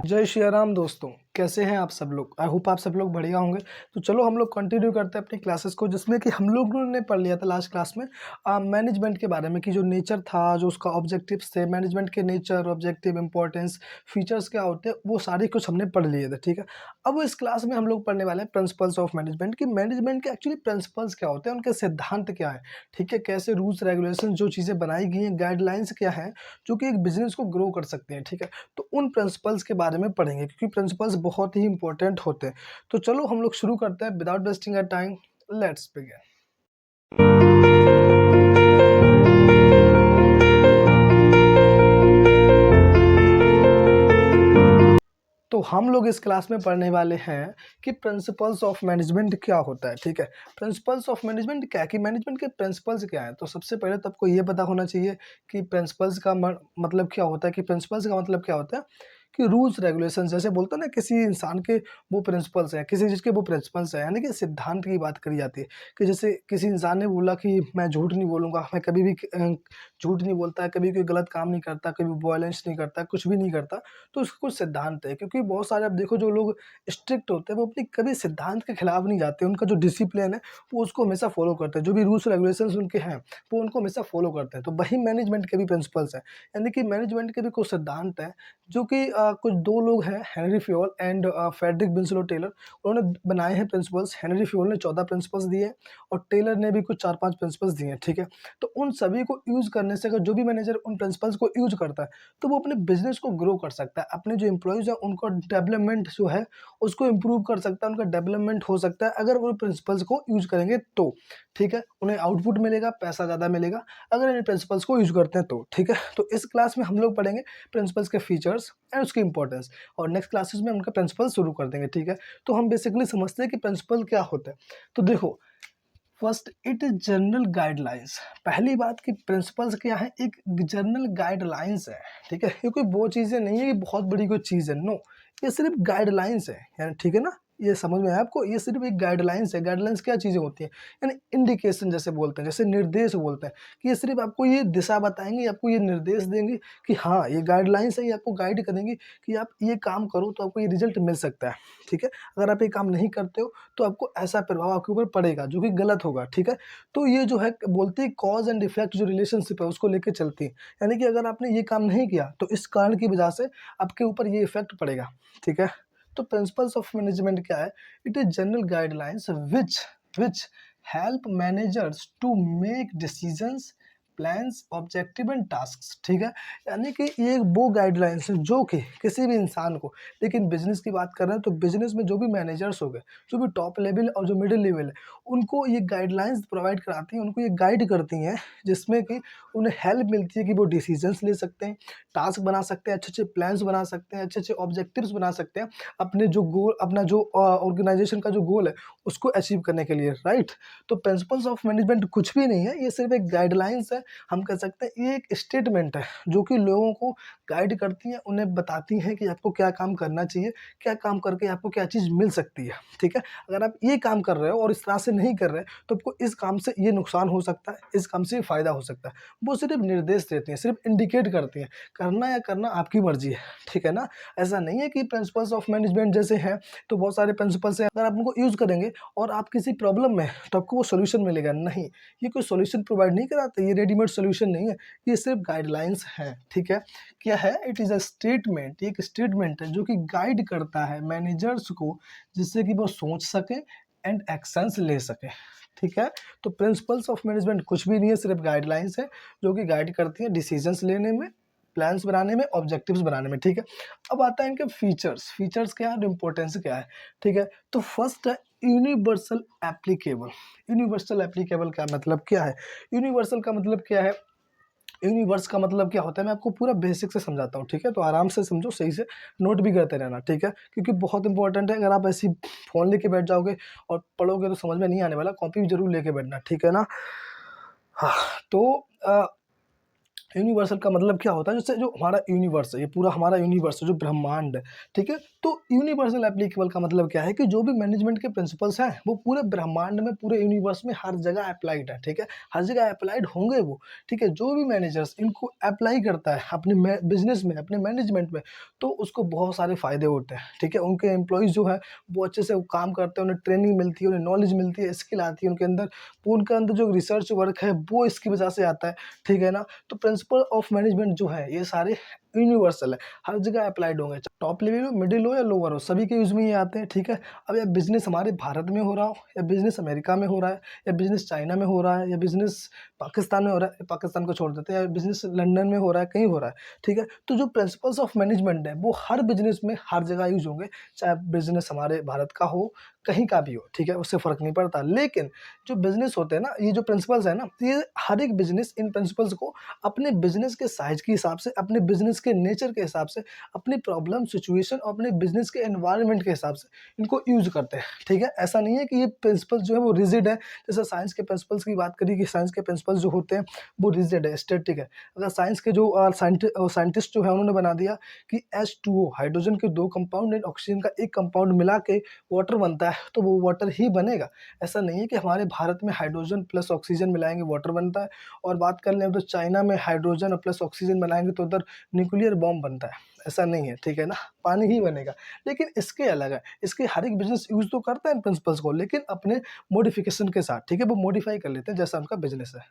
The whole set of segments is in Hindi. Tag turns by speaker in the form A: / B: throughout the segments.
A: जय श्री राम दोस्तों, कैसे हैं आप सब लोग। आई होप आप सब लोग बढ़िया होंगे। तो चलो हम लोग कंटिन्यू करते हैं अपनी क्लासेस को, जिसमें कि हम लोगों ने पढ़ लिया था लास्ट क्लास में मैनेजमेंट के बारे में, कि जो नेचर था, जो उसका ऑब्जेक्टिव्स थे, मैनेजमेंट के नेचर, ऑब्जेक्टिव, इंपॉर्टेंस, फीचर्स क्या होते हैं, वो सारे कुछ हमने पढ़ लिए थे। ठीक है, अब इस क्लास में हम लोग पढ़ने वाले हैं प्रिंसिपल्स ऑफ मैनेजमेंट, कि मैनेजमेंट के एक्चुअली प्रिंसिपल्स क्या होते हैं, उनके सिद्धांत क्या है। ठीक है, कैसे रूल्स रेगुलेशन, जो चीज़ें बनाई गई हैं, गाइडलाइंस क्या है जो कि एक बिजनेस को ग्रो कर सकते हैं। ठीक है, तो उन प्रिंसिपल्स के बारे में पढ़ेंगे, क्योंकि प्रिंसिपल्स बहुत ही इंपॉर्टेंट होते हैं। तो चलो हम लोग शुरू करते हैं without wasting a time. Let's begin. तो हम लोग इस क्लास में पढ़ने वाले हैं कि प्रिंसिपल्स ऑफ मैनेजमेंट क्या होता है। ठीक है, प्रिंसिपल्स ऑफ मैनेजमेंट क्या है, कि मैनेजमेंट के प्रिंसिपल्स क्या है। तो सबसे पहले तो आपको ये पता होना चाहिए कि प्रिंसिपल्स का मतलब क्या होता है, कि प्रिंसिपल्स का मतलब क्या होता है, कि रूल्स रेगुलेशन, जैसे बोलते हैं ना, किसी इंसान के वो प्रिंसिपल्स हैं, किसी चीज़ के वो प्रिंसिपल्स हैं, यानी कि सिद्धांत की बात करी जाती है। कि जैसे किसी इंसान ने बोला कि मैं झूठ नहीं बोलूँगा, मैं कभी भी झूठ नहीं बोलता है, कभी कोई गलत काम नहीं करता, कभी वायलेंस नहीं करता, कुछ भी नहीं करता, तो उसका कुछ सिद्धांत है। क्योंकि बहुत सारे आप देखो, जो लोग स्ट्रिक्ट होते हैं वो अपनी कभी सिद्धांत के खिलाफ नहीं जाते, उनका जो डिसिप्लिन है वो उसको हमेशा फॉलो करते हैं, जो भी रूल्स रेगुलेशंस उनके हैं वो उनको हमेशा फॉलो करते हैं। तो वही मैनेजमेंट के भी प्रिंसिपल्स हैं, यानी कि मैनेजमेंट के भी कुछ सिद्धांत हैं, जो कि कुछ दो लोग हैं, Henri Fayol and Frederick Winslow Taylor, उन्होंने बनाए हैं प्रिंसिपल्स। हेनरी फ्योल ने 14 प्रिंसिपल्स दिए हैं और टेलर ने भी कुछ 4-5 प्रिंसिपल्स दिए हैं। ठीक है, तो उन सभी को यूज़ करने से, अगर जो भी मैनेजर उन प्रिंसिपल्स को यूज़ करता है तो वो अपने बिजनेस को ग्रो कर सकता है, अपने जो एम्प्लॉयज़ हैं उनको डेवलपमेंट जो है उसको इम्प्रूव कर सकता है, उनका डेवलपमेंट हो सकता है अगर वो प्रिंसिपल्स को यूज़ करेंगे तो। ठीक है, उन्हें आउटपुट मिलेगा, पैसा ज़्यादा मिलेगा अगर इन प्रिंसिपल्स को यूज़ करते हैं तो। ठीक है, तो इस क्लास में हम लोग पढ़ेंगे प्रिंसिपल्स के फीचर्स एंड उसकी इंपॉर्टेंस, और नेक्स्ट क्लासेस में उनका प्रिंसिपल शुरू कर देंगे। ठीक है, तो हम बेसिकली समझते हैं कि प्रिंसिपल क्या होता है। तो देखो, first it is general guidelines. पहली बात कि प्रिंसिपल्स क्या है, एक जनरल गाइडलाइंस है। ठीक है, ये कोई वो चीज़ें नहीं है कि बहुत बड़ी कोई चीज़ है, नो, ये सिर्फ गाइडलाइंस है। यानी ठीक है ना, ये समझ में आया आपको, ये सिर्फ एक गाइडलाइंस है। गाइडलाइंस क्या चीज़ें होती हैं, यानी इंडिकेशन जैसे बोलते हैं, जैसे निर्देश बोलते हैं, कि ये सिर्फ आपको ये दिशा बताएंगे, आपको ये निर्देश देंगे कि हाँ ये गाइडलाइंस है, ये आपको गाइड करेंगे कि आप ये काम करो तो आपको ये रिजल्ट मिल सकता है। ठीक है, अगर आप ये काम नहीं करते हो तो आपको ऐसा प्रभाव आपके ऊपर पड़ेगा जो कि गलत होगा। ठीक है, तो ये जो है बोलते हैं कॉज एंड इफेक्ट, जो रिलेशनशिप है उसको लेके चलती है, यानी कि अगर आपने ये काम नहीं किया तो इस कारण की वजह से आपके ऊपर ये इफेक्ट पड़ेगा। ठीक है, तो प्रिंसिपल्स ऑफ मैनेजमेंट क्या है, it is general guidelines which help managers to make decisions, plans, objective and tasks. ठीक है, यानी कि ये वो गाइडलाइंस है जो कि किसी भी इंसान को, लेकिन बिजनेस की बात कर रहे हैं तो बिजनेस में जो भी मैनेजर्स हो गए, जो भी टॉप लेवल और जो मिडिल लेवल है, उनको ये गाइडलाइंस प्रोवाइड कराती हैं, उनको ये गाइड करती हैं, जिसमें कि उन्हें हेल्प मिलती है कि वो डिसीजंस ले सकते हैं, टास्क बना सकते हैं, अच्छे अच्छे प्लान्स बना सकते हैं, अच्छे अच्छे ऑब्जेक्टिव्स बना सकते हैं, अपने जो गोल, अपना जो ऑर्गेनाइजेशन का जो गोल है उसको अचीव करने के लिए। राइट, तो प्रिंसिपल्स ऑफ मैनेजमेंट कुछ भी नहीं है, ये सिर्फ एक गाइडलाइंस है। हम कह सकते हैं ये एक स्टेटमेंट है जो कि लोगों को गाइड करती है, उन्हें बताती हैं कि आपको क्या काम करना चाहिए, क्या काम करके आपको क्या चीज़ मिल सकती है। ठीक है, अगर आप ये काम कर रहे हो और इस तरह से नहीं कर रहे तो आपको इस काम से ये नुकसान हो सकता है, इस काम से ये फ़ायदा हो सकता है। वो सिर्फ निर्देश देती हैं, सिर्फ इंडिकेट करती हैं, करना या करना आपकी मर्ज़ी है। ठीक है ना, ऐसा नहीं है कि प्रिंसिपल्स ऑफ मैनेजमेंट जैसे हैं तो बहुत सारे प्रिंसिपल्स हैं, अगर आप उनको यूज़ करेंगे और आप किसी प्रॉब्लम में हैं तो आपको वो सॉल्यूशन मिलेगा, नहीं, ये कोई सॉल्यूशन प्रोवाइड नहीं कराते, ये रेडीमेड सॉल्यूशन नहीं है, ये सिर्फ गाइडलाइंस हैं। ठीक है, क्या है, इट इज़ अ स्टेटमेंट, एक स्टेटमेंट है जो कि गाइड करता है मैनेजर्स को, जिससे कि वो सोच सके एंड एक्शंस ले सके। ठीक है, तो प्रिंसिपल्स ऑफ मैनेजमेंट कुछ भी नहीं है, सिर्फ गाइडलाइंस है जो कि गाइड करती है डिसीजंस लेने में, प्लान्स बनाने में, ऑब्जेक्टिव्स बनाने में। ठीक है, अब आता है इनके फीचर्स। फीचर्स क्या है और इंपॉर्टेंस क्या है। ठीक है, तो फर्स्ट है यूनिवर्सल एप्लीकेबल। यूनिवर्सल एप्लीकेबल का मतलब क्या है, यूनिवर्सल का मतलब क्या है, यूनिवर्स का मतलब क्या होता है, मैं आपको पूरा बेसिक से समझाता हूँ। ठीक है, तो आराम से समझो, सही से नोट भी करते रहना। ठीक है, क्योंकि बहुत इंपॉर्टेंट है, अगर आप ऐसी फ़ोन लेके बैठ जाओगे और पढ़ोगे तो समझ में नहीं आने वाला, कॉपी भी जरूर लेके बैठना। ठीक है ना। हाँ, तो यूनिवर्सल का मतलब क्या होता है, जैसे जो हमारा यूनिवर्स है, ये पूरा हमारा यूनिवर्स है, जो ब्रह्मांड है, ठीक है। तो यूनिवर्सल एप्लीकेबल का मतलब क्या है कि जो भी मैनेजमेंट के प्रिंसिपल्स हैं वो पूरे ब्रह्मांड में, पूरे यूनिवर्स में हर जगह अप्लाइड है, ठीक है। हर जगह अप्लाइड होंगे वो, ठीक है। जो भी मैनेजर्स इनको अप्लाई करता है अपने बिजनेस में, अपने मैनेजमेंट में, तो उसको बहुत सारे फायदे होते हैं, ठीक है। उनके एम्प्लॉयज़ जो है वो अच्छे से काम करते हैं, उन्हें ट्रेनिंग मिलती है, उन्हें नॉलेज मिलती है, स्किल आती है उनके अंदर, वो उनके अंदर जो रिसर्च वर्क है वो इसकी वजह से आता है, ठीक है ना। तो प्रिंसिपल ऑफ मैनेजमेंट जो है ये सारे यूनिवर्सल है, हर जगह अप्लाइड होंगे, टॉप लेवल हो, मिडिल हो या लोअर हो, सभी के यूज़ में ये आते हैं, ठीक है। अब या बिजनेस हमारे भारत में हो रहा हो, या बिजनेस अमेरिका में हो रहा है, या बिजनेस चाइना में हो रहा है, या बिजनेस पाकिस्तान में हो रहा है, पाकिस्तान को छोड़ देते हैं, या बिजनेस लंदन में हो रहा है, कहीं हो रहा है, ठीक है। तो जो प्रिंसिपल्स ऑफ मैनेजमेंट है वो हर बिजनेस में हर जगह यूज होंगे, चाहे बिजनेस हमारे भारत का हो, कहीं का भी हो, ठीक है, उससे फ़र्क नहीं पड़ता। लेकिन जो बिजनेस होते हैं ना, ये जो प्रिंसिपल्स है ना, ये हर एक बिजनेस इन प्रिंसिपल्स को अपने बिजनेस के साइज के हिसाब से, अपने बिजनेस के नेचर के हिसाब से, अपनी प्रॉब्लम सिचुएशन और अपने बिजनेस के एनवायरनमेंट के हिसाब से इनको यूज करते हैं, ठीक है। ऐसा नहीं है कि ये प्रिंसिपल्स जो है वो रिजिड है, जैसे साइंस के प्रिंसिपल्स की बात करी कि साइंस के प्रिंसिपल्स जो होते हैं वो रिजिड है, स्टैटिक है। अगर साइंस के जो साइंटिस्ट जो है उन्होंने बना दिया कि H2O, हाइड्रोजन के 2 कंपाउंड एंड ऑक्सीजन का 1 कंपाउंड मिला के वाटर बनता है, तो वो वाटर ही बनेगा। ऐसा नहीं है कि हमारे भारत में हाइड्रोजन प्लस ऑक्सीजन मिलाएँगे वाटर बनता है, और बात कर लें तो चाइना में हाइड्रोजन और प्लस ऑक्सीजन बनाएँगे तो उधर न्यूक्लियर बॉम्ब बनता है। ऐसा नहीं है, ठीक है ना? पानी ही बनेगा। लेकिन इसके अलग है, इसके हर एक बिज़नेस यूज़ तो करता है इन प्रिंसिपल्स को, लेकिन अपने मॉडिफ़िकेशन के साथ, ठीक है? वो मॉडिफ़ाई कर लेते हैं जैसा उनका बिज़नेस है।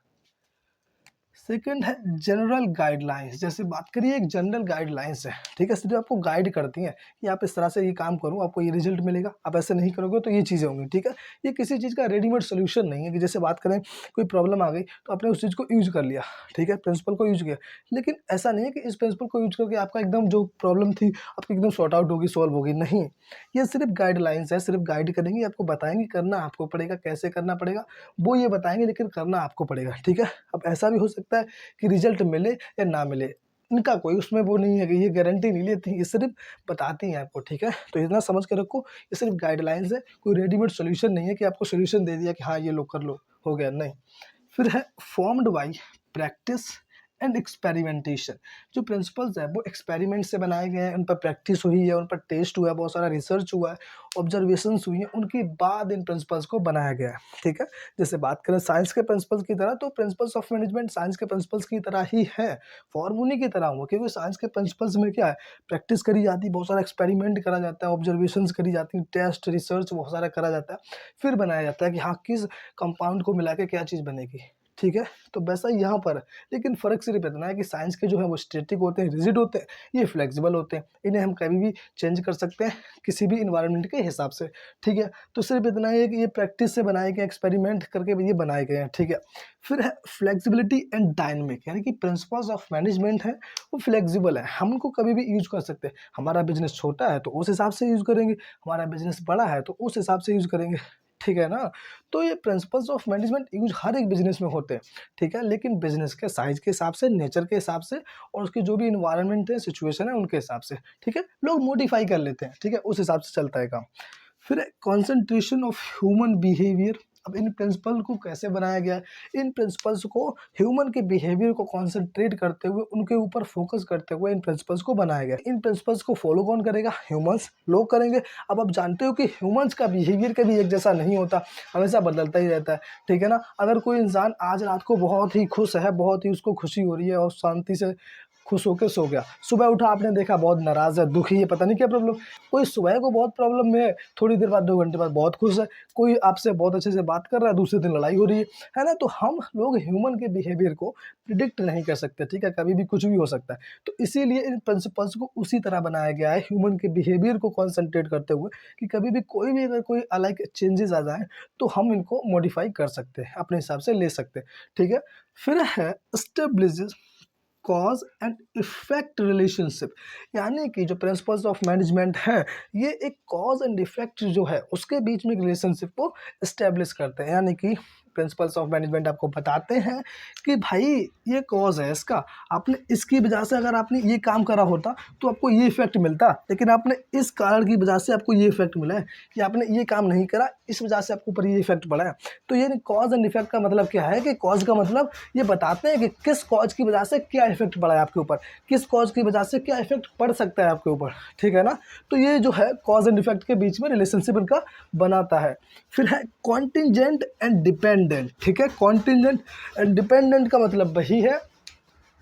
A: सेकंड है जनरल गाइडलाइंस। जैसे बात करिए, एक जनरल गाइडलाइंस है, ठीक है, सिर्फ आपको गाइड करती हैं कि आप इस तरह से ये काम करो, आपको ये रिजल्ट मिलेगा, आप ऐसे नहीं करोगे तो ये चीज़ें होंगी, ठीक है। ये किसी चीज़ का रेडीमेड सोल्यूशन नहीं है कि जैसे बात करें कोई प्रॉब्लम आ गई तो आपने उस चीज़ को यूज कर लिया, ठीक है, प्रिंसिपल को यूज किया। लेकिन ऐसा नहीं है कि इस प्रिंसिपल को यूज करके आपका एकदम जो प्रॉब्लम थी आपकी एकदम सॉर्ट आउट होगी, सॉल्व होगी, नहीं। ये सिर्फ गाइडलाइंस है, सिर्फ गाइड करेंगे, आपको बताएंगे, करना आपको पड़ेगा, कैसे करना पड़ेगा वो ये बताएंगे, लेकिन करना आपको पड़ेगा, ठीक है। अब ऐसा भी हो सकता है कि रिजल्ट मिले या ना मिले, इनका कोई उसमें वो नहीं है कि ये गारंटी नहीं लेती, ये सिर्फ बताती हैं आपको, ठीक है। तो इतना समझ के रखो, ये सिर्फ गाइडलाइंस है, कोई रेडीमेड सॉल्यूशन नहीं है कि आपको सॉल्यूशन दे दिया कि हाँ ये लो कर लो, हो गया, नहीं। फिर है formed by practice and experimentation. जो प्रिंसिपल्स है वो एक्सपेरिमेंट से बनाए गए हैं, उन पर प्रैक्टिस हुई है, उन पर टेस्ट हुआ है, बहुत सारा रिसर्च हुआ है, ऑब्जर्वेशंस हुई हैं, उनके बाद इन प्रिंसिपल्स को बनाया गया है, ठीक है। जैसे बात करें साइंस के प्रिंसिपल्स की तरह, तो प्रिंसिपल्स ऑफ मैनेजमेंट साइंस के प्रिंसिपल्स की तरह ही है, फॉर्म उन्हीं की तरह हुआ, क्योंकि साइंस के प्रिंसिपल्स में क्या है, प्रैक्टिस करी जाती है, बहुत सारा एक्सपेरिमेंट करा जाता है, ऑब्जर्वेशंस करी जाती हैं, टेस्ट रिसर्च बहुत सारा करा जाता है, फिर बनाया जाता है कि हाँ किस कंपाउंड को मिला के क्या चीज़ बनेगी, ठीक है। तो वैसा ही यहाँ पर है, लेकिन फ़र्क सिर्फ इतना है कि साइंस के जो है वो स्टैटिक होते हैं, रिजिड होते हैं, ये फ्लेक्सिबल होते हैं, इन्हें हम कभी भी चेंज कर सकते हैं किसी भी इन्वायरमेंट के हिसाब से, ठीक है। तो सिर्फ इतना ही है कि ये प्रैक्टिस से बनाए गए, एक्सपेरिमेंट करके भी ये बनाए गए हैं, ठीक है। फिर है फ्लेक्सिबिलिटी एंड डायनामिक, यानी कि प्रिंसिपल्स ऑफ मैनेजमेंट है वो फ्लेक्सिबल है, हम उनको कभी भी यूज कर सकते हैं। हमारा बिजनेस छोटा है तो उस हिसाब से यूज करेंगे, हमारा बिजनेस बड़ा है तो उस हिसाब से यूज करेंगे, ठीक है ना। तो ये principles of management use her एक बिजनेस में होते हैं, ठीक है, लेकिन बिजनेस के साइज के हिसाब से, नेचर के हिसाब से, और उसकी जो भी इन्वायरमेंट है, सिचुएशन है, उनके हिसाब से, ठीक है, लोग मॉडिफाई कर लेते हैं, ठीक है, उस हिसाब से चलता है काम। फिर कंसंट्रेशन ऑफ ह्यूमन बिहेवियर। अब इन प्रिंसिपल को कैसे बनाया गया है, इन प्रिंसिपल्स को ह्यूमन के बिहेवियर को कंसंट्रेट करते हुए, उनके ऊपर फोकस करते हुए इन प्रिंसिपल्स को बनाया गया है। इन प्रिंसिपल्स को फॉलो कौन करेगा, ह्यूमंस, लोग करेंगे। अब आप जानते हो कि ह्यूमंस का बिहेवियर कभी एक जैसा नहीं होता, हमेशा बदलता ही रहता है, ठीक है ना। अगर कोई इंसान आज रात को बहुत ही खुश है, बहुत ही उसको खुशी हो रही है और शांति से खुश होके सो गया, सुबह उठा आपने देखा बहुत नाराज़ है, दुखी है, पता नहीं क्या प्रॉब्लम। कोई सुबह को बहुत प्रॉब्लम में है, थोड़ी देर बाद 2 घंटे बाद बहुत खुश है। कोई आपसे बहुत अच्छे से बात कर रहा है, दूसरे दिन लड़ाई हो रही है ना। तो हम लोग ह्यूमन के बिहेवियर को प्रिडिक्ट नहीं कर सकते, ठीक है, कभी भी कुछ भी हो सकता है। तो इसीलिए इन प्रिंसिपल्स को उसी तरह बनाया गया है, ह्यूमन के बिहेवियर को कॉन्संट्रेट करते हुए, कि कभी भी कोई भी अगर कोई अलग चेंजेस आ जाए तो हम इनको मॉडिफाई कर सकते हैं, अपने हिसाब से ले सकते हैं, ठीक है। फिर है establish cause and effect relationship, यानी कि जो प्रिंसिपल्स ऑफ मैनेजमेंट है ये एक कॉज एंड इफेक्ट जो है उसके बीच में एक रिलेशनशिप को इस्टेब्लिश करते हैं। यानी कि प्रिंसिपल्स ऑफ मैनेजमेंट आपको बताते हैं कि भाई ये कॉज है इसका, आपने इसकी वजह से अगर आपने ये काम करा होता तो आपको ये इफेक्ट मिलता, लेकिन आपने इस कारण की वजह से आपको ये इफेक्ट मिला है, कि आपने ये काम नहीं करा इस वजह से आपको ऊपर ये इफेक्ट पड़ा है। तो ये कॉज एंड इफेक्ट का मतलब क्या है कि कॉज का मतलब ये बताते हैं कि किस कॉज की वजह से क्या इफेक्ट पड़ा है आपके ऊपर, किस कॉज की वजह से क्या इफेक्ट पड़ सकता है आपके ऊपर, ठीक है ना। तो ये जो है कॉज एंड इफेक्ट के बीच में रिलेशनशिप इनका बनाता है। फिर है कॉन्टिजेंट एंड डिपेंडेंट, ठीक है। कॉन्टिजेंट एंड डिपेंडेंट का मतलब वही है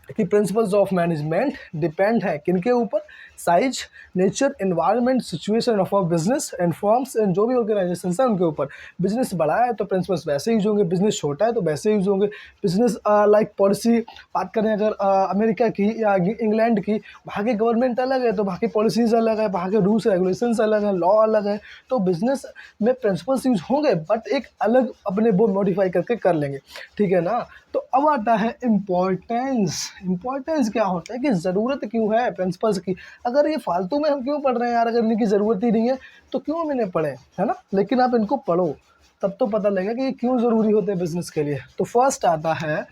A: कि प्रिंसिपल्स ऑफ मैनेजमेंट डिपेंड है किनके ऊपर, size, nature, environment, situation of a business and firms and जो भी ऑर्गेनाइजेशन है उनके ऊपर। बिजनेस बड़ा है तो प्रिंसिपल्स वैसे यूज होंगे, बिजनेस छोटा है तो वैसे यूज होंगे। बिजनेस लाइक पॉलिसी बात करें अगर अमेरिका की या इंग्लैंड की, वहाँ की गवर्नमेंट अलग है तो वहाँ की पॉलिसीज़ अलग है, वहाँ के रूल्स रेगुलेशंस अलग है, लॉ अलग है। तो बिजनेस में प्रिंसिपल्स यूज होंगे बट एक अलग अपने वो मॉडिफाई करके कर लेंगे, ठीक है ना। तो अब आता है इम्पोर्टेंस। इम्पोर्टेंस क्या होता है कि ज़रूरत क्यों है प्रिंसिपल्स की, अगर ये फालतू में हम क्यों पढ़ रहे हैं यार, अगर इनकी ज़रूरत ही नहीं है तो क्यों हम इन्हें पढ़ें, है ना। लेकिन आप इनको पढ़ो तब तो पता लगेगा कि ये क्यों ज़रूरी होते हैं बिजनेस के लिए। तो फर्स्ट आता है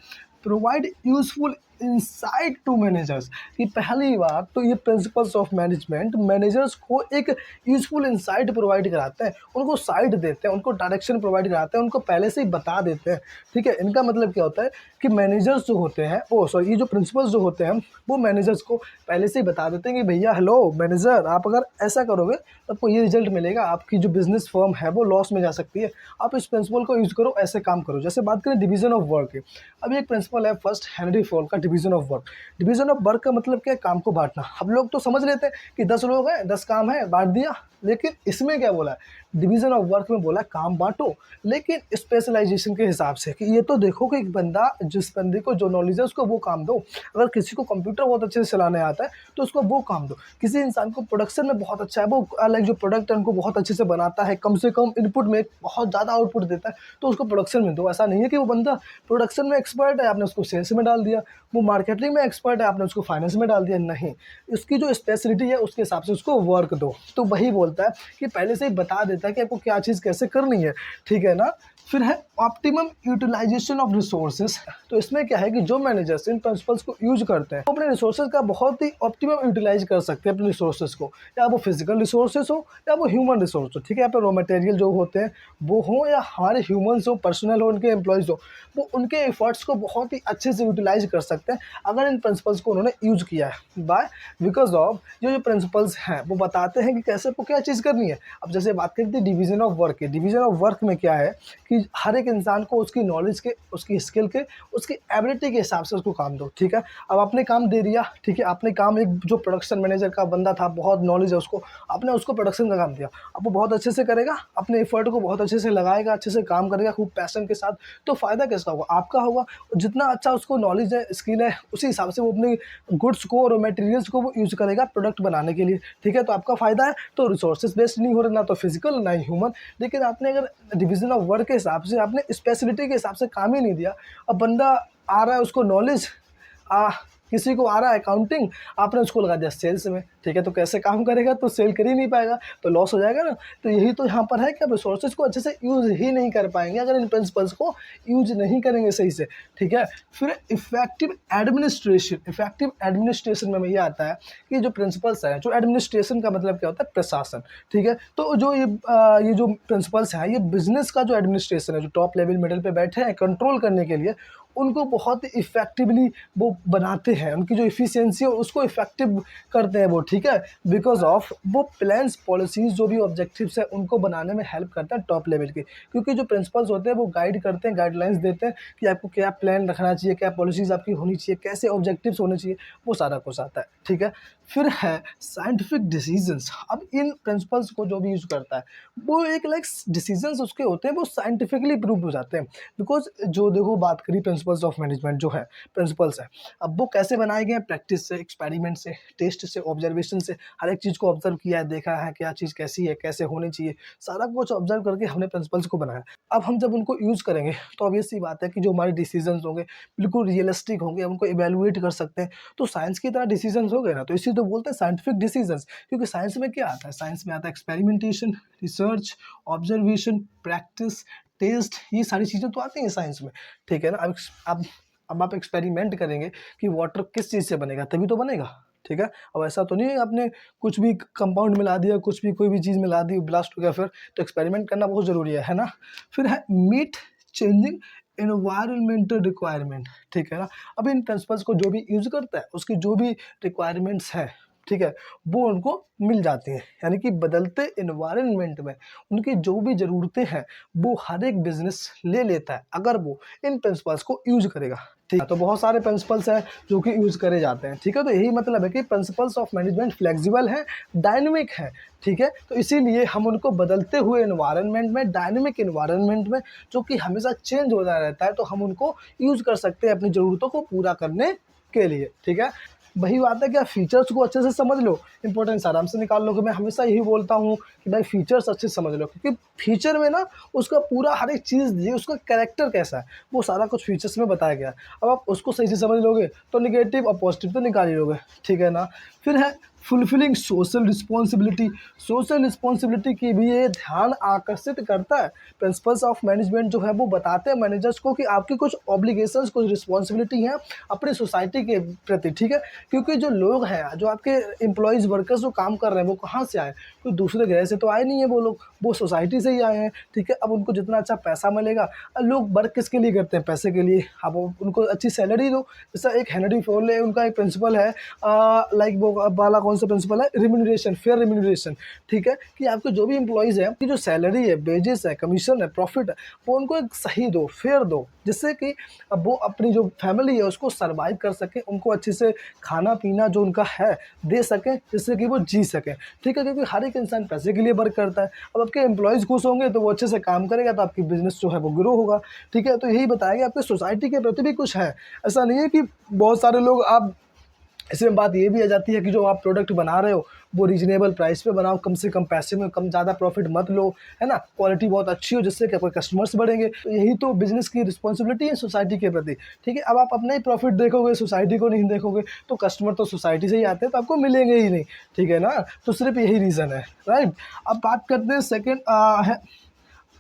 A: provide useful insight to managers, कि पहली बात तो ये प्रिंसिपल्स ऑफ मैनेजमेंट मैनेजर्स को एक यूजफुल इंसाइट प्रोवाइड कराते हैं, उनको साइट देते हैं, उनको डायरेक्शन प्रोवाइड कराते हैं, उनको पहले से ही बता देते हैं, ठीक है। इनका मतलब क्या होता है कि मैनेजर्स जो होते हैं ये जो प्रिंसिपल्स जो होते हैं वो मैनेजर्स को पहले से ही बता देते हैं कि भैया हेलो मैनेजर, आप अगर ऐसा करोगे तो आपको ये रिजल्ट मिलेगा, आपकी जो बिजनेस फर्म है वो लॉस में जा सकती है, आप इस प्रिंसिपल को यूज़ करो, ऐसे काम करो। जैसे बात करें डिवीजन ऑफ वर्क की, अभी एक प्रिंसिपल है फर्स्ट हेनरी फॉर्ड का, division of work. Division of work का मतलब क्या है, काम को बांटना। हम लोग तो समझ लेते हैं कि 10 लोग हैं 10 काम है बांट दिया, लेकिन इसमें क्या बोला है डिवीजन ऑफ वर्क में, बोला काम बांटो लेकिन स्पेशलाइजेशन के हिसाब से, कि ये तो देखो कि एक बंदा, जिस बंदे को जो नॉलेज है उसको वो काम दो। अगर किसी को कंप्यूटर बहुत अच्छे से चलाने आता है तो उसको वो काम दो। किसी इंसान को प्रोडक्शन में बहुत अच्छा है, वो लाइक जो प्रोडक्ट है उनको बहुत अच्छे से बनाता है, कम से कम इनपुट में बहुत ज़्यादा आउटपुट देता है, तो उसको प्रोडक्शन में दो। ऐसा नहीं है कि वो बंदा प्रोडक्शन में एक्सपर्ट है आपने उसको सेल्स में डाल दिया, वो मार्केटिंग में एक्सपर्ट है आपने उसको फाइनेंस में डाल दिया, नहीं। उसकी जो स्पेशलिटी है उसके हिसाब से उसको वर्क दो। तो वही बोलता है कि पहले से ही बता देता है कि आपको क्या चीज़ कैसे करनी है, ठीक है ना। फिर है ऑप्टिमम यूटिलाइजेशन ऑफ रिसोर्सेज। तो इसमें क्या है कि जो मैनेजर्स इन प्रिंसिपल्स को यूज करते हैं वो अपने रिसोर्सेज का बहुत ही ऑप्टिमम यूटिलाइज कर सकते हैं अपने रिसोर्सेज को, या वो फिजिकल रिसोर्सेज हो या वो ह्यूमन रिसोर्स हो, ठीक है। यहाँ पे रॉ मटेरियल जो होते हैं वो हो या हमारे ह्यूमन्स हो, पर्सनल हो, उनके एम्प्लॉयज़ हो, वो उनके एफर्ट्स को बहुत ही अच्छे से यूटिलाइज कर सकते हैं अगर इन प्रिंसिपल्स को उन्होंने यूज किया है। बाय बिकॉज ऑफ जो प्रिंसिपल्स हैं वो बताते हैं कि कैसे आपको क्या चीज़ करनी है। अब जैसे बात करते हैं डिवीजन ऑफ वर्क की, डिवीजन ऑफ वर्क में क्या है कि हर एक इंसान को उसकी नॉलेज के, उसकी स्किल के, उसकी एबिलिटी के हिसाब से उसको काम दो, ठीक है। अब आपने काम दे दिया, ठीक है, आपने काम, एक जो प्रोडक्शन मैनेजर का बंदा था, बहुत नॉलेज है उसको, आपने उसको प्रोडक्शन का काम दिया, अब वो बहुत अच्छे से करेगा, अपने एफर्ट को बहुत अच्छे से लगाएगा, अच्छे से काम करेगा खूब पैशन के साथ, तो फ़ायदा किसका होगा, आपका होगा। जितना अच्छा उसको नॉलेज है, स्किल है, उसी हिसाब से वो अपने गुड्स को और मटेरियल्स को वो यूज़ करेगा प्रोडक्ट बनाने के लिए, ठीक है। तो आपका फ़ायदा है, तो रिसोर्सेज बेस्ड नहीं हो रहा, ना तो फिजिकल ना ह्यूमन। लेकिन आपने अगर डिवीजन ऑफ वर्क के हिसाब से, आपने स्पेशलिटी के हिसाब से काम ही नहीं दिया, अब बंदा आ रहा है उसको नॉलेज, किसी को आ रहा है अकाउंटिंग, आपने उसको लगा दिया सेल्स में, ठीक है। तो कैसे काम करेगा, तो सेल कर ही नहीं पाएगा, तो लॉस हो जाएगा ना। तो यही तो यहाँ पर है कि आप रिसोर्सेज को अच्छे से यूज़ ही नहीं कर पाएंगे अगर इन प्रिंसिपल्स को यूज नहीं करेंगे सही से, ठीक है। फिर इफेक्टिव एडमिनिस्ट्रेशन। इफेक्टिव एडमिनिस्ट्रेशन में ये आता है कि जो प्रिंसिपल्स हैं, जो एडमिनिस्ट्रेशन का मतलब क्या होता है, प्रशासन, ठीक है। तो जो ये जो प्रिंसिपल्स हैं, ये बिजनेस का जो एडमिनिस्ट्रेशन है, जो टॉप लेवल मिडल पे बैठे हैं कंट्रोल करने के लिए, उनको बहुत इफ़ेक्टिवली वो बनाते हैं, उनकी जो इफ़िशियंसी है उसको इफ़ेक्टिव करते हैं वो, ठीक है। बिकॉज ऑफ वो प्लान्स, पॉलिसीज़, जो भी ऑब्जेक्टिव्स हैं उनको बनाने में हेल्प करता है टॉप लेवल के, क्योंकि जो प्रिंसिपल्स होते हैं वो गाइड करते हैं, गाइडलाइंस देते हैं कि आपको क्या प्लान रखना चाहिए, क्या पॉलिसीज़ आपकी होनी चाहिए, कैसे ऑब्जेक्टिव्स होने चाहिए, वो सारा कुछ आता है, ठीक है। फिर है साइंटिफिक डिसीजंस। अब इन प्रिंसिपल्स को जो भी यूज़ करता है वो एक लाइक डिसीजंस उसके होते हैं वो साइंटिफिकली प्रूव हो जाते हैं। बिकॉज जो देखो बात करी प्रिंसिपल्स ऑफ मैनेजमेंट जो है प्रिंसिपल्स है, अब वो कैसे बनाए गए हैं, प्रैक्टिस से, एक्सपेरिमेंट से, टेस्ट से, ऑब्जर्वेशन से, हर एक चीज़ को ऑब्जर्व किया है, देखा है क्या चीज़ कैसी है, कैसे होनी चाहिए, सारा कुछ ऑब्जर्व करके हमने प्रिंसिपल्स को बनाया। अब हम जब उनको यूज़ करेंगे तो ऑब्वियस सी बात है कि जो हमारे डिसीजंस होंगे बिल्कुल रियलिस्टिक होंगे, हम उनको इवेलुएट कर सकते हैं, तो साइंस की तरह डिसीजंस हो गए ना, तो इसी तो बोलते हैं साइंटिफिक डिसीजंस। क्योंकि साइंस में क्या आता है, साइंस में आता है experimentation, research, observation, practice, test, ये सारी चीज़ें तो आती हैं साइंस में, ठीक है ना। अब आप एक्सपेरिमेंट करेंगे कि वाटर किस चीज़ से बनेगा, तभी तो बनेगा, ठीक है। अब ऐसा तो नहीं है आपने कुछ भी कंपाउंड मिला दिया, कुछ भी कोई भी चीज़ मिला दी, ब्लास्ट हो गया, फिर तो एक्सपेरिमेंट करना बहुत ज़रूरी है ना। फिर है मीट चेंजिंग एनवायरमेंटल रिक्वायरमेंट, ठीक है ना। अब इन प्रिंसिपल्स को जो भी यूज़ करता है उसकी जो भी रिक्वायरमेंट्स हैं, ठीक है, वो उनको मिल जाती हैं। यानी कि बदलते एनवायरनमेंट में उनकी जो भी ज़रूरतें हैं वो हर एक बिजनेस ले लेता है अगर वो इन प्रिंसिपल्स को यूज करेगा, ठीक है। तो बहुत सारे प्रिंसिपल्स हैं जो कि यूज करे जाते हैं, ठीक है। तो यही मतलब है कि प्रिंसिपल्स ऑफ मैनेजमेंट फ्लेक्सिबल है, डायनेमिक है, ठीक है। तो इसीलिए हम उनको बदलते हुए एनवायरनमेंट में, डायनेमिक एनवायरनमेंट में जो कि हमेशा चेंज होता रहता है, तो हम उनको यूज कर सकते हैं अपनी ज़रूरतों को पूरा करने के लिए, ठीक है। वही बात है कि आप फीचर्स को अच्छे से समझ लो, इंपॉर्टेंस आराम से निकाल लो। कि मैं हमेशा यही बोलता हूँ कि भाई फीचर्स अच्छे से समझ लो, क्योंकि फीचर में ना उसका पूरा हर एक चीज़ दी, उसका कैरेक्टर कैसा है वो सारा कुछ फीचर्स में बताया गया है। अब आप उसको सही से समझ लोगे तो निगेटिव और पॉजिटिव तो निकाल ही लोगे, ठीक है ना। फिर है fulfilling social responsibility. Social responsibility की भी ये ध्यान आकर्षित करता है। प्रिंसिपल्स ऑफ मैनेजमेंट जो है वो बताते हैं मैनेजर्स को कि आपकी कुछ ऑब्लिगेशंस, कुछ रिस्पॉन्सिबिलिटी हैं अपनी सोसाइटी के प्रति, ठीक है। क्योंकि जो लोग हैं, जो आपके एम्प्लॉयज़, वर्कर्स जो काम कर रहे हैं वो कहाँ से आए, कोई दूसरे ग्रह से तो आए नहीं है वो लोग, वो सोसाइटी से ही आए हैं, ठीक है। अब उनको जितना अच्छा पैसा मिलेगा, लोग वर्क किसके लिए करते हैं, पैसे के लिए। अब उनको अच्छी सैलरी दो। जैसा एक हेनरी फॉर्ड है, उनका एक प्रिंसिपल है, लाइक वो वाला कौन सा प्रिंसिपल है, रिम्यूनरेशन, फेयर रिम्यूनरेशन, ठीक है। कि आपके जो भी एम्प्लॉयज़ हैं की जो सैलरी है, वेजेस है, कमीशन है, प्रॉफिट है, वो उनको एक सही दो, फेयर दो, जिससे कि अब वो अपनी जो फैमिली है उसको सर्वाइव कर सके, उनको अच्छे से खाना पीना जो उनका है दे सकें, जिससे कि वो जी सकें, ठीक है। क्योंकि हर एक इंसान पैसे के लिए वर्क करता है। अब आपके एम्प्लॉयज़ खुश होंगे तो वो अच्छे से काम करेगा, तो आपकी बिजनेस जो है वो ग्रो होगा, ठीक है। तो यही बताया गया आपके सोसाइटी के प्रति भी कुछ है। ऐसा नहीं है कि बहुत सारे लोग, आप इसमें बात ये भी आ जाती है कि जो आप प्रोडक्ट बना रहे हो वो रीजनेबल प्राइस पे बनाओ, कम से कम पैसे में, कम ज़्यादा प्रॉफिट मत लो, है ना। क्वालिटी बहुत अच्छी हो जिससे कि आपके कस्टमर्स बढ़ेंगे। तो यही तो बिजनेस की रिस्पॉन्सिबिलिटी है सोसाइटी के प्रति, ठीक है। अब आप अपना ही प्रॉफिट देखोगे, सोसाइटी को नहीं देखोगे, तो कस्टमर तो सोसाइटी से ही आते हैं, तो आपको मिलेंगे ही नहीं, ठीक है ना। तो सिर्फ यही रीज़न है, राइट। अब बात करते हैं सेकेंड है,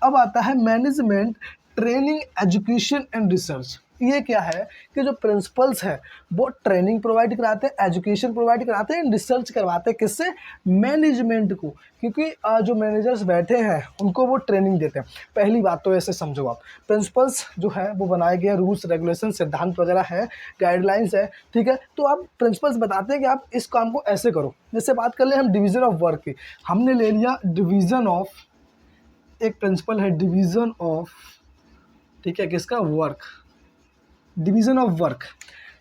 A: अब आता है management training, education and research. ये क्या है कि जो प्रिंसिपल्स हैं वो ट्रेनिंग प्रोवाइड कराते हैं, एजुकेशन प्रोवाइड कराते हैं, रिसर्च करवाते हैं, किससे, मैनेजमेंट को। क्योंकि जो मैनेजर्स बैठे हैं उनको वो ट्रेनिंग देते हैं। पहली बात तो ऐसे समझो आप, प्रिंसिपल्स जो है वो बनाए गए रूल्स, रेगुलेशन, सिद्धांत वगैरह है, गाइडलाइंस है, ठीक है। तो आप प्रिंसिपल्स बताते हैं कि आप इस काम को ऐसे करो। जैसे बात कर ले हम डिवीज़न ऑफ वर्क की, हमने ले लिया डिवीज़न ऑफ, एक प्रिंसिपल है डिवीज़न ऑफ, ठीक है, किसका, work, division of work.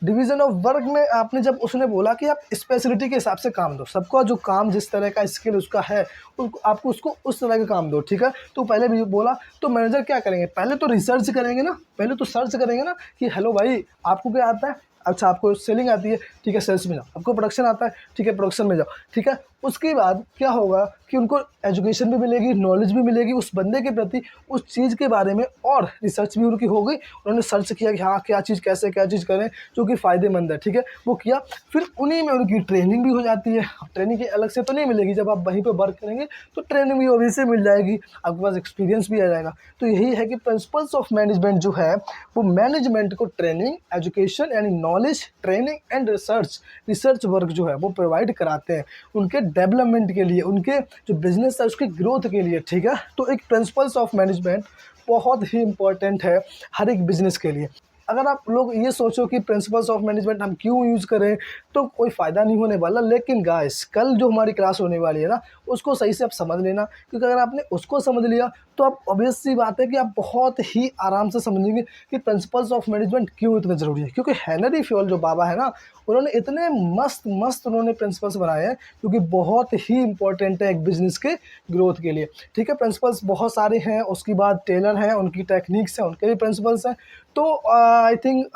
A: Division of work में आपने जब उसने बोला कि आप स्पेशलिटी के हिसाब से काम दो, सबका जो काम जिस तरह का स्किल उसका है आपको उसको उस तरह का काम दो, ठीक है। तो पहले भी बोला, तो मैनेजर क्या करेंगे, पहले तो रिसर्च करेंगे ना, पहले तो सर्च करेंगे ना कि हेलो भाई आपको क्या आता है, अच्छा आपको सेलिंग आती है, ठीक है, सेल्स में जाओ। आपको प्रोडक्शन आता है, ठीक है, प्रोडक्शन में जाओ, ठीक है। उसके बाद क्या होगा कि उनको एजुकेशन भी मिलेगी, नॉलेज भी मिलेगी उस बंदे के प्रति, उस चीज़ के बारे में, और रिसर्च भी उनकी हो गई। उन्होंने सर्च किया कि हाँ क्या चीज़ कैसे, क्या चीज़ करें जो कि फ़ायदेमंद है, ठीक है, वो किया। फिर उन्हीं में उनकी ट्रेनिंग भी हो जाती है। ट्रेनिंग की अलग से तो नहीं मिलेगी, जब आप वहीं पे वर्क करेंगे तो ट्रेनिंग भी वहीं से मिल जाएगी, आपके पास एक्सपीरियंस भी आ जाएगा। तो यही है कि प्रिंसिपल्स ऑफ मैनेजमेंट जो है वो मैनेजमेंट को ट्रेनिंग, एजुकेशन यानी knowledge, training and research work जो है वो प्रोवाइड कराते हैं उनके डेवलपमेंट के लिए, उनके जो बिजनेस है उसकी ग्रोथ के लिए, ठीक है। तो एक प्रिंसिपल्स ऑफ मैनेजमेंट बहुत ही इंपॉर्टेंट है हर एक बिजनेस के लिए। अगर आप लोग ये सोचो कि प्रिंसिपल्स ऑफ मैनेजमेंट हम क्यों यूज़ करें, तो कोई फ़ायदा नहीं होने वाला। लेकिन गाइस कल जो हमारी क्लास होने वाली है ना, उसको सही से आप समझ लेना, क्योंकि अगर आपने उसको समझ लिया तो अब ऑब्वियस सी बात है कि आप बहुत ही आराम से समझेंगे कि प्रिंसिपल्स ऑफ मैनेजमेंट क्यों इतने ज़रूरी है। क्योंकि हेनरी फ्योल जो बाबा है ना, उन्होंने इतने मस्त मस्त उन्होंने प्रिंसिपल्स बनाए हैं, क्योंकि बहुत ही इंपॉर्टेंट है एक बिजनेस के ग्रोथ के लिए। ठीक है, प्रिंसिपल्स बहुत सारे हैं, उसके बाद टेलर हैं, उनकी टेक्निक्स हैं, उनके भी प्रिंसिपल्स हैं। तो आई थिंक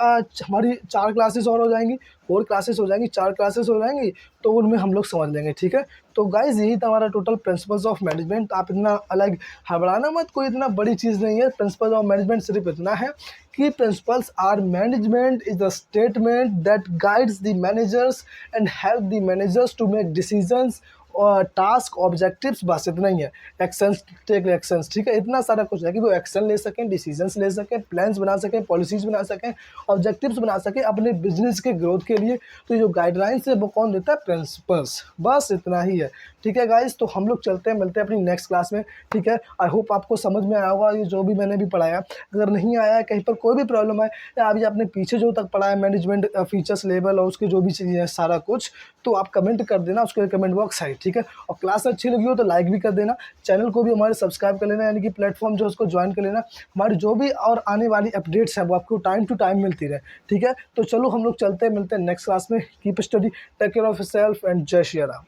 A: हमारी 4 क्लासेस और हो जाएंगी, 4 क्लासेस हो जाएंगी, 4 क्लासेस हो जाएंगी, तो उनमें हम लोग समझ लेंगे। ठीक है, तो गाइज यही था हमारा टोटल प्रिंसिपल्स ऑफ मैनेजमेंट। आप इतना अलग घबराना मत, कोई इतना बड़ी चीज़ नहीं है। प्रिंसिपल ऑफ मैनेजमेंट सिर्फ इतना है कि principles are management is the statement that guides the managers and help the managers to make decisions और टास्क ऑब्जेक्टिव्स, बस इतना ही है। एक्शंस, टेक एक्शंस, ठीक है, इतना सारा कुछ है कि वो एक्शन ले सकें, डिसीजंस ले सकें, प्लान्स बना सकें, पॉलिसीज बना सकें, ऑब्जेक्टिव्स बना सकें अपने बिजनेस के ग्रोथ के लिए। तो ये जो गाइडलाइंस है वो कौन देता है? प्रिंसिपल्स। बस इतना ही है। ठीक है गाइज, तो हम लोग चलते हैं, मिलते हैं अपनी नेक्स्ट क्लास में। ठीक है, आई होप आपको समझ में आया होगा ये जो भी मैंने भी पढ़ाया। अगर नहीं आया है, कहीं पर कोई भी प्रॉब्लम है, या अभी आपने पीछे जो तक पढ़ा है मैनेजमेंट फीचर्स लेवल और उसके जो भी चीज़ें हैं सारा कुछ, तो आप कमेंट कर देना, उसके कमेंट बॉक्स है। ठीक है, और क्लास अच्छी लगी हो तो लाइक भी कर देना, चैनल को भी हमारे सब्सक्राइब कर लेना, यानी कि प्लेटफॉर्म जो उसको ज्वाइन कर लेना। हमारी जो भी और आने वाली अपडेट्स हैं वो आपको टाइम टू टाइम मिलती रहे। ठीक है, तो चलो हम लोग चलते हैं, मिलते हैं नेक्स्ट क्लास में। Keep study, take care of yourself and जय श्री राम।